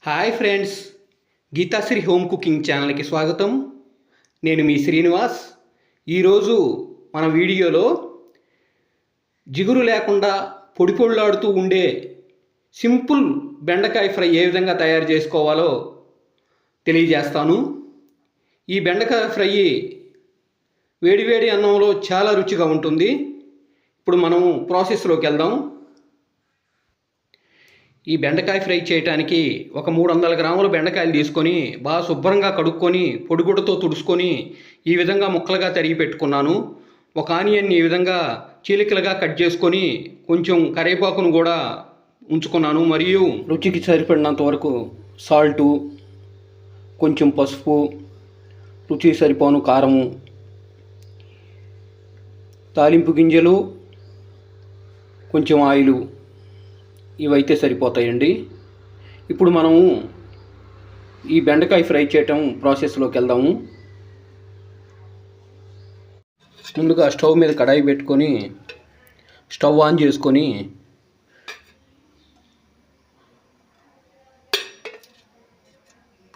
Hi friends, Geethasri home cooking ఛానల్కి స్వాగతం. నేను మీ శ్రీనివాస్. ఈరోజు మన వీడియోలో జిగురు లేకుండా పొడి పొడిలాడుతూ ఉండే సింపుల్ బెండకాయ ఫ్రై ఏ విధంగా తయారు చేసుకోవాలో తెలియజేస్తాను. ఈ బెండకాయ ఫ్రై వేడివేడి అన్నంలో చాలా రుచిగా ఉంటుంది. ఇప్పుడు మనము ప్రాసెస్లోకి వెళ్దాం. ఈ బెండకాయ ఫ్రై చేయడానికి ఒక 300 గ్రాముల బెండకాయలు తీసుకొని బాగా శుభ్రంగా కడుక్కొని పొడిగుడ్డతో తుడుచుకొని ఈ విధంగా ముక్కలుగా తరిగి పెట్టుకున్నాను. ఒక ఆనియన్ని ఈ విధంగా చీలికలుగా కట్ చేసుకొని కొంచెం కరివేపాకును కూడా ఉంచుకున్నాను. మరియు రుచికి సరిపడినంత వరకు సాల్టు, కొంచెం పసుపు, రుచికి సరిపోను కారము, తాలింపు గింజలు, కొంచెం ఆయిలు, ఇవైతే సరిపోతాయండి. ఇప్పుడు మనము ఈ బెండకాయ ఫ్రై చేయటం ప్రాసెస్లోకి వెళ్దాము. ముందుగా స్టవ్ మీద కడాయి పెట్టుకొని స్టవ్ ఆన్ చేసుకొని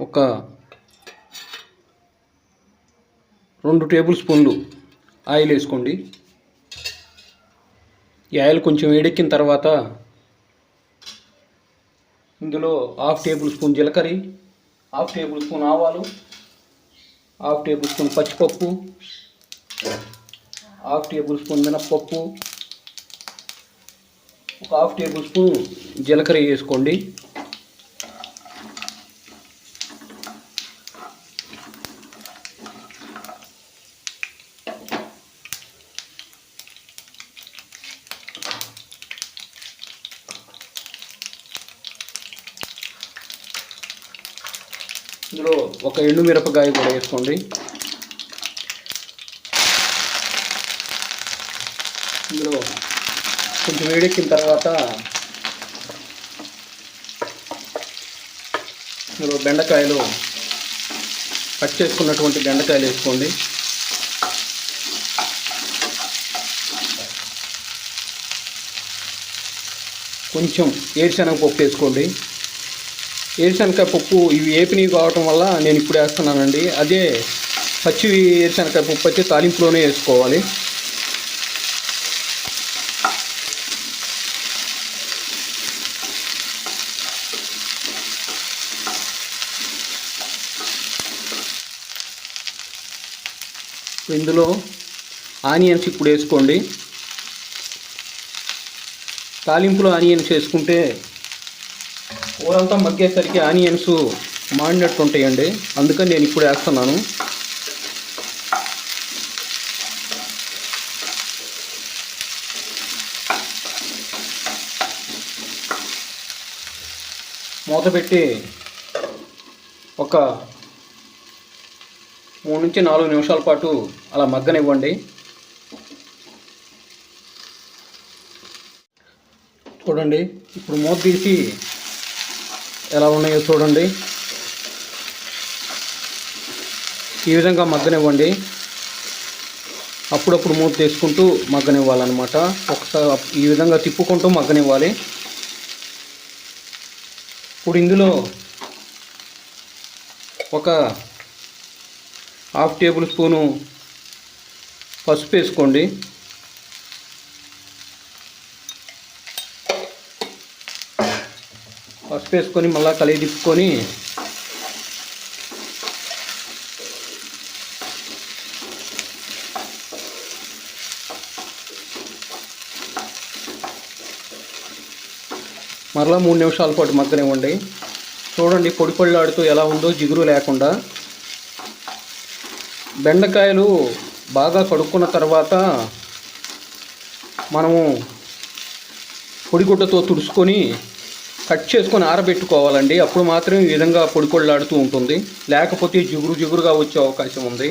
ఒక 2 టేబుల్ స్పూన్లు ఆయిల్ వేసుకోండి. ఈ ఆయిల్ కొంచెం వేడెక్కిన తర్వాత ఇందులో 1/2 టేబుల్ స్పూన్ జీలకర్ర, 1/2 టేబుల్ స్పూన్ ఆవాలు, 1/2 టేబుల్ స్పూన్ పచ్చిపప్పు, 1/2 టేబుల్ స్పూన్ మినప్పప్పు, ఒక 1/2 టేబుల్ స్పూన్ జీలకర్ర వేసుకోండి. ఇందులో ఒక ఎండుమిరపకాయ కూడా వేసుకోండి. ఇందులో కొంచెం వేడెక్కిన తర్వాత ఇందులో బెండకాయలు కట్ చేసుకున్నటువంటి బెండకాయలు వేసుకోండి. కొంచెం వేరుశనగ పప్పు వేసుకోండి. వేరుశనగకాయ పప్పు ఇవి ఏపినవి కావటం వల్ల నేను ఇప్పుడు వేస్తున్నానండి. అదే పచ్చి వేరుశనగకాయ పప్పు అయితే తాలింపులోనే వేసుకోవాలి. ఇందులో ఆనియన్స్ ఇప్పుడు వేసుకోండి. తాలింపులో ఆనియన్స్ వేసుకుంటే కూరంతా మగ్గేసరికి ఆనియన్స్ మాడినట్టు ఉంటాయండి. అందుకని నేను ఇప్పుడు వేస్తున్నాను. మూత పెట్టి ఒక 3 నుంచి 4 నిమిషాల పాటు అలా మగ్గనివ్వండి. చూడండి, ఇప్పుడు మూత తీసి ఎలా ఉన్నాయో చూడండి. ఈ విధంగా మగ్గనివ్వండి. అప్పుడప్పుడు మూత తీసుకుంటూ మగ్గనివ్వాలన్నమాట. ఒకసారి ఈ విధంగా తిప్పుకుంటూ మగ్గనివ్వాలి. ఇప్పుడు ఇందులో ఒక 1/2 టేబుల్ స్పూను పసుపు వేసుకోండి. పసుపు వేసుకొని మళ్ళీ కలిగి తిప్పుకొని మరలా 3 నిమిషాల పాటు మగ్గనివ్వండి. చూడండి, పొడి పొడిలాడుతూ ఎలా ఉందో, జిగురు లేకుండా. బెండకాయలు బాగా కడుక్కున్న తర్వాత మనము పొడిగుడ్డతో తుడుచుకొని కట్ చేసుకొని ఆరబెట్టుకోవాలండి. అప్పుడు మాత్రమే ఈ విధంగా పొడి పొడిలాడుతూ ఉంటుంది. లేకపోతే జిగురుగా వచ్చే అవకాశం ఉంది.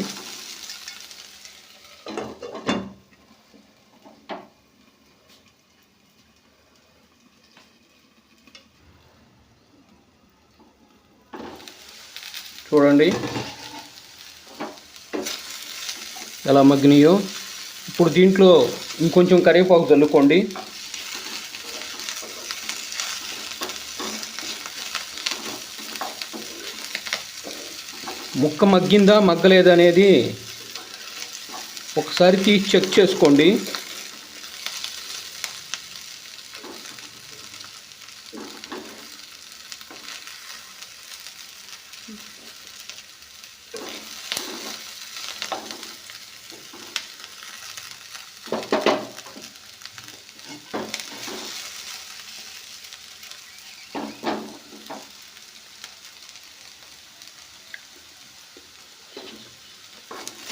చూడండి ఎలా మగ్గినాయో. ఇప్పుడు దీంట్లో ఇంకొంచెం కరివేపాకు చల్లుకోండి. ముక్క మగ్గిందా మగ్గలేదా అనేది ఒకసారి తీసి చెక్ చేసుకోండి.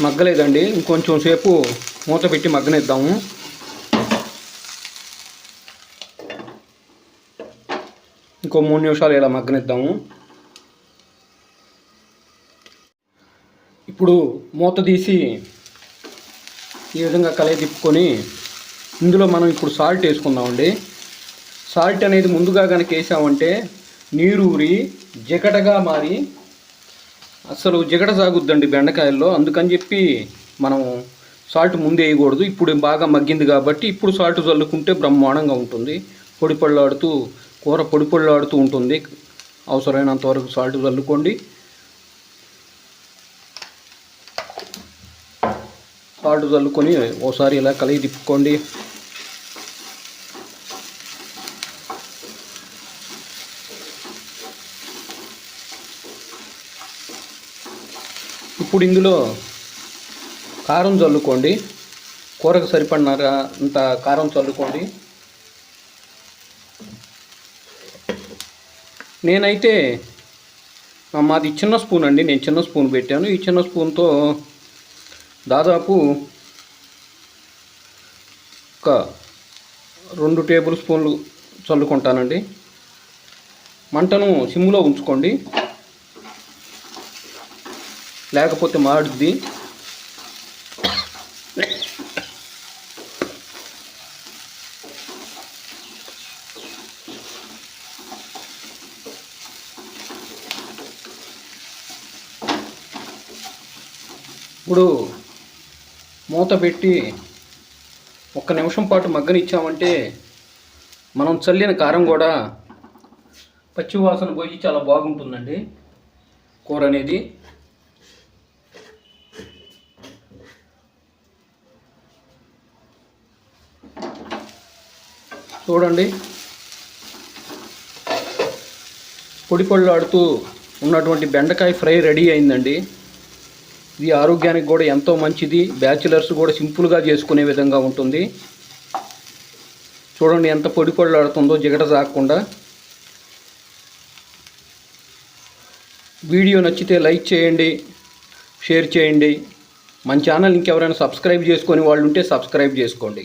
మగ్గలేదండి, ఇంకొంచెం సేపు మూత పెట్టి మగ్గనిద్దాము. ఇంకో 3 నిమిషాలు ఇలా మగ్గనిద్దాము. ఇప్పుడు మూత తీసి ఈ విధంగా కలయి తిప్పుకొని ఇందులో మనం ఇప్పుడు సాల్ట్ వేసుకుందామండి. సాల్ట్ అనేది ముందుగా కనుక వేసామంటే నీరూరి జిగటగా మారి అసలు జిగట సాగుద్దండి బెండకాయల్లో. అందుకని చెప్పి మనం సాల్ట్ ముందు వేయకూడదు. ఇప్పుడు బాగా మగ్గింది కాబట్టి ఇప్పుడు సాల్ట్ చల్లుకుంటే బ్రహ్మాండంగా ఉంటుంది. కూర పొడి పొళ్ళాడుతూ ఉంటుంది. అవసరమైనంత వరకు సాల్ట్ చల్లుకోండి. సాల్ట్ చల్లుకొని ఓసారి ఇలా కలిగి తిప్పుకోండి. ఇప్పుడు ఇందులో కారం చల్లుకోండి. కూరకు సరిపడినారా అంత కారం చల్లుకోండి. నేనైతే మాది చిన్న స్పూన్ అండి, నేను చిన్న స్పూన్ పెట్టాను. ఈ చిన్న స్పూన్తో దాదాపు ఒక 2 టేబుల్ స్పూన్లు చల్లుకుంటానండి. మంటను సిమ్లో ఉంచుకోండి, లేకపోతే మాడుద్ది. ఇప్పుడు మూత పెట్టి 1 నిమిషం పాటు మగ్గనిచ్చామంటే మనం చల్లిన కారం కూడా పచ్చివాసన పోయి చాలా బాగుంటుందండి కూర అనేది. చూడండి, పొడి పొళ్ళాడుతూ ఉన్నటువంటి బెండకాయ ఫ్రై రెడీ అయిందండి. ఇది ఆరోగ్యానికి కూడా ఎంతో మంచిది. బ్యాచిలర్స్ కూడా సింపుల్గా చేసుకునే విధంగా ఉంటుంది. చూడండి ఎంత పొడి పొళ్ళాడుతుందో జిగట సాగకుండా. వీడియో నచ్చితే లైక్ చేయండి, షేర్ చేయండి. మన ఛానల్ ఇంకెవరైనా సబ్స్క్రైబ్ చేసుకొని వాళ్ళు ఉంటే సబ్స్క్రైబ్ చేసుకోండి.